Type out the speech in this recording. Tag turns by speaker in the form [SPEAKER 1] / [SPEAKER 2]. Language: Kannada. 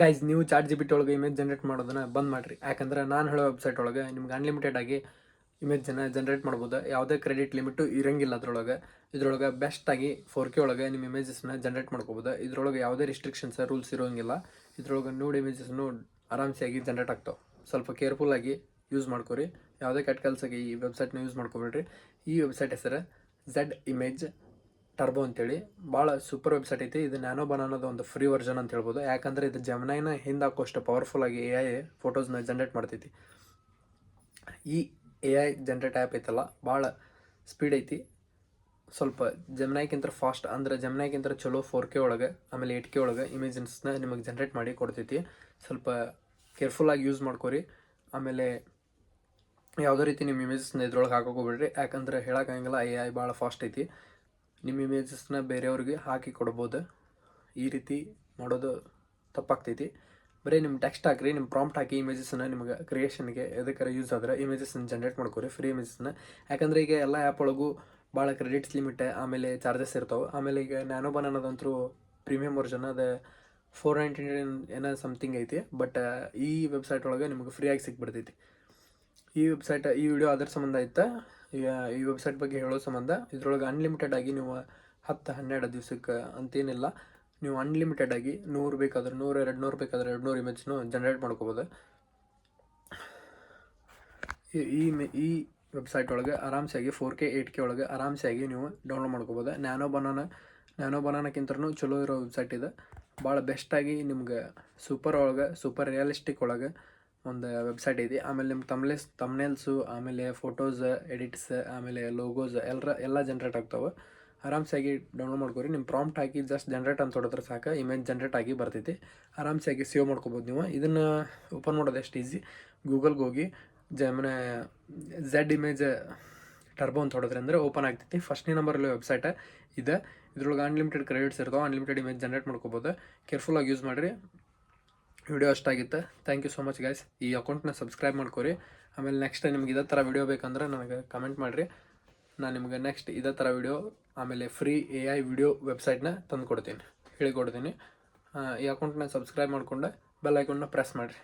[SPEAKER 1] ಗೈಸ್, ನೀವು ಚಾಟ್ ಜಿ ಪಿ ಟಿ ಒಳಗೆ ಇಮೇಜ್ ಜನರೇಟ್ ಮಾಡೋದನ್ನ ಬಂದ್ ಮಾಡಿರಿ. ಯಾಕಂದ್ರೆ ನಾನು ಹೇಳೋ ವೆಬ್ಸೈಟ್ ಒಳಗೆ ನಿಮ್ಗೆ ಅನ್ಲಿಮಿಟೆಡ್ ಆಗಿ ಇಮೇಜನ್ನು ಜನರೇಟ್ ಮಾಡ್ಬೋದು. ಯಾವುದೇ ಕ್ರೆಡಿಟ್ ಲಿಮಿಟು ಇರಂಗಿಲ್ಲ ಇದ್ರೊಳಗೆ ಬೆಸ್ಟಾಗಿ 4K ಒಳಗೆ ನಿಮ್ಮ ಇಮೇಜಸ್ನ ಜನರೇಟ್ ಮಾಡ್ಕೋಬೋದು. ಇದ್ರೊಳಗೆ ಯಾವುದೇ ರಿಸ್ಟ್ರಿಕ್ಷನ್ಸ್ ರೂಲ್ಸ್ ಇರೋಂಗಿಲ್ಲ. ಇದ್ರೊಳಗೆ ನೋಡಿ ಇಮೇಜಸ್ನು ಆರಾಮ್ಸಾಗಿ ಜನರೇಟ್ ಆಗ್ತಾವೆ. ಸ್ವಲ್ಪ ಕೇರ್ಫುಲ್ಲಾಗಿ ಯೂಸ್ ಮಾಡ್ಕೊರಿ. ಯಾವುದೇ ಕೆಟ್ಟ ಕೆಲಸಕ್ಕೆ ಈ ವೆಬ್ಸೈಟ್ನ ಯೂಸ್ ಮಾಡ್ಕೊಬೇಡ್ರಿ. ಈ ವೆಬ್ಸೈಟ್ ಹೆಸರು ಝೆಡ್ ಇಮೇಜ್ ಟರ್ಬೋ ಅಂತೇಳಿ ಭಾಳ ಸೂಪರ್ ವೆಬ್ಸೈಟ್ ಐತಿ. ಇದು ನ್ಯಾನೋ ಬನಾನದ ಒಂದು ಫ್ರೀ ವರ್ಷನ್ ಅಂತ ಹೇಳ್ಬೋದು. ಯಾಕಂದರೆ ಇದು ಜೆಮಿನೈನ ಹಿಂದೆ ಹಾಕೋಷ್ಟು ಪವರ್ಫುಲ್ಲಾಗಿ AI ಫೋಟೋಸ್ನ ಜನರೇಟ್ ಮಾಡ್ತೈತಿ. ಈ AI ಜನರೇಟ್ ಆ್ಯಪ್ ಐತಲ್ಲ ಭಾಳ ಸ್ಪೀಡ್ ಐತಿ. ಸ್ವಲ್ಪ ಜೆಮಿನೈಗಿಂತ ಫಾಸ್ಟ್, ಅಂದರೆ ಜೆಮಿನೈಗಿಂತ ಚಲೋ 4K ಒಳಗೆ ಆಮೇಲೆ 8K ಒಳಗೆ ಇಮೇಜಸ್ನ ನಿಮಗೆ ಜನರೇಟ್ ಮಾಡಿ ಕೊಡ್ತೈತಿ. ಸ್ವಲ್ಪ ಕೇರ್ಫುಲ್ಲಾಗಿ ಯೂಸ್ ಮಾಡ್ಕೊರಿ. ಆಮೇಲೆ ಯಾವುದೇ ರೀತಿ ನಿಮ್ಮ ಇಮೇಜಸ್ನ ಇದ್ರೊಳಗೆ ಹಾಕೋಬಿಡ್ರಿ. ಯಾಕಂದ್ರೆ ಹೇಳೋಕ್ಕಾಗಂಗಿಲ್ಲ, AI ಭಾಳ ಫಾಸ್ಟ್ ಐತಿ. ನಿಮ್ಮ ಇಮೇಜಸ್ನ ಬೇರೆಯವ್ರಿಗೆ ಹಾಕಿ ಕೊಡ್ಬೋದು. ಈ ರೀತಿ ಮಾಡೋದು ತಪ್ಪಾಗ್ತೈತಿ. ಬರೀ ನಿಮ್ಮ ಟೆಕ್ಸ್ಟ್ ಹಾಕಿರಿ, ನಿಮ್ಮ ಪ್ರಾಂಪ್ಟ್ ಹಾಕಿ ಇಮೇಜಸ್ನ ನಿಮಗೆ ಕ್ರಿಯೇಷನ್ಗೆ ಎದಕ್ಕಾರ ಯೂಸ್ ಆದರೆ ಇಮೇಜಸ್ನ ಜನರೇಟ್ ಮಾಡ್ಕೊರಿ, ಫ್ರೀ ಇಮೇಜಸ್ನ. ಯಾಕಂದರೆ ಈಗ ಎಲ್ಲ ಆ್ಯಪ್ ಒಳಗೂ ಭಾಳ ಕ್ರೆಡಿಟ್ಸ್ ಲಿಮಿಟ್ ಆಮೇಲೆ ಚಾರ್ಜಸ್ ಇರ್ತಾವೆ. ಆಮೇಲೆ ಈಗ ನ್ಯಾನೋ ಬನಾನದಂತೂ ಪ್ರೀಮಿಯಮ್ ವರ್ಷನ್ ಅದು 499 ಏನೋ ಸಮಥಿಂಗ್ ಐತಿ. ಬಟ್ ಈ ವೆಬ್ಸೈಟ್ ಒಳಗೆ ನಿಮಗೆ ಫ್ರೀಯಾಗಿ ಸಿಕ್ಬಿಡ್ತೈತಿ. ಈ ವಿಡಿಯೋ ಅದ್ರ ಸಂಬಂಧ ಐತೆ. ಈ ವೆಬ್ಸೈಟ್ ಬಗ್ಗೆ ಹೇಳೋ ಸಂಬಂಧ ಇದ್ರೊಳಗೆ ಅನ್ಲಿಮಿಟೆಡ್ ಆಗಿ ನೀವು 10-12 ದಿವಸಕ್ಕೆ ಅಂತೇನಿಲ್ಲ, ನೀವು ಅನ್ಲಿಮಿಟೆಡ್ ಆಗಿ 100 ಬೇಕಾದ್ರೆ 100, 200 ಬೇಕಾದ್ರೆ 200 ಇಮೇಜ್ನು ಜನರೇಟ್ ಮಾಡ್ಕೋಬೋದು. ಈ ವೆಬ್ಸೈಟ್ ಒಳಗೆ ಆರಾಮ್ಸಾಗಿ 4K 8K ಒಳಗೆ ಆರಾಮ್ಸಾಗಿ ನೀವು ಡೌನ್ಲೋಡ್ ಮಾಡ್ಕೋಬೋದು. ನ್ಯಾನೋ ಬನಾನಕ್ಕಿಂತನೂ ಚಲೋ ಇರೋ ವೆಬ್ಸೈಟ್ ಇದೆ. ಭಾಳ ಬೆಸ್ಟಾಗಿ ನಿಮ್ಗೆ ಸೂಪರ್ ರಿಯಲಿಸ್ಟಿಕ್ ಒಳಗೆ ಒಂದು ವೆಬ್ಸೈಟ್ ಐತಿ. ಆಮೇಲೆ ನಿಮ್ಮ ತಮ್ನೇಲ್ಸು ಆಮೇಲೆ ಫೋಟೋಸ್ ಎಡಿಟ್ಸ್ ಆಮೇಲೆ ಲೋಗೋಸ್ ಎಲ್ಲ ಜನರೇಟ್ ಆಗ್ತಾವೆ. ಆರಾಮ್ಸಾಗಿ ಡೌನ್ಲೋಡ್ ಮಾಡ್ಕೊರಿ. ನಿಮ್ಮ ಪ್ರಾಂಪ್ಟ್ ಹಾಕಿ ಜಸ್ಟ್ ಜನರೇಟ್ ಅಂತ ಹೊಡೆದ್ರೆ ಸಾಕು, ಇಮೇಜ್ ಜನರೇಟ್ ಆಗಿ ಬರ್ತೈತಿ. ಆರಾಮ್ಸಾಗಿ ಸೇವ್ ಮಾಡ್ಕೋಬೋದು ನೀವು. ಇದನ್ನು ಓಪನ್ ಮಾಡೋದು ಎಷ್ಟು ಈಸಿ. ಗೂಗಲ್ಗೆ ಹೋಗಿ ಝೆಡ್ ಇಮೇಜ್ ಟರ್ಬೋ ಅಂತ ಹೊಡೆದ್ರೆ ಅಂದರೆ ಓಪನ್ ಆಗ್ತೈತಿ. ಫಸ್ಟ್ನೇ ನಂಬರಲ್ಲಿ ವೆಬ್ಸೈಟ್ ಇದೆ. ಇದ್ರೊಳಗೆ ಅನ್ಲಿಮಿಟೆಡ್ ಕ್ರೆಡಿಟ್ಸ್ ಇರ್ತಾವೆ, ಅನ್ಲಿಮಿಟೆಡ್ ಇಮೇಜ್ ಜನರೇಟ್ ಮಾಡ್ಕೋಬೋದು. ಕೇರ್ಫುಲ್ಲಾಗಿ ಯೂಸ್ ಮಾಡಿರಿ. ವಿಡಿಯೋ ಅಷ್ಟಾಗಿತ್ತು. Thank you so much guys. ಈ ಅಕೌಂಟ್ನ ಸಬ್ಸ್ಕ್ರೈಬ್ ಮಾಡ್ಕೊರಿ. ಆಮೇಲೆ ನೆಕ್ಸ್ಟ್ ನಿಮ್ಗೆ ಇದೇ ಥರ ವಿಡಿಯೋ ಬೇಕಂದ್ರೆ ನನಗೆ ಕಮೆಂಟ್ ಮಾಡಿರಿ. ನಾನು ನಿಮ್ಗೆ ನೆಕ್ಸ್ಟ್ ಇದೇ ಥರ ವಿಡಿಯೋ ಆಮೇಲೆ ಫ್ರೀ AI ವಿಡಿಯೋ ವೆಬ್ಸೈಟ್ನ ತಂದು ಹೇಳಿಕೊಡ್ತೀನಿ. ಈ ಅಕೌಂಟ್ನ ಸಬ್ಸ್ಕ್ರೈಬ್ ಮಾಡಿಕೊಂಡು ಬೆಲ್ ಐಕಾನ್ನ ಪ್ರೆಸ್ ಮಾಡಿರಿ.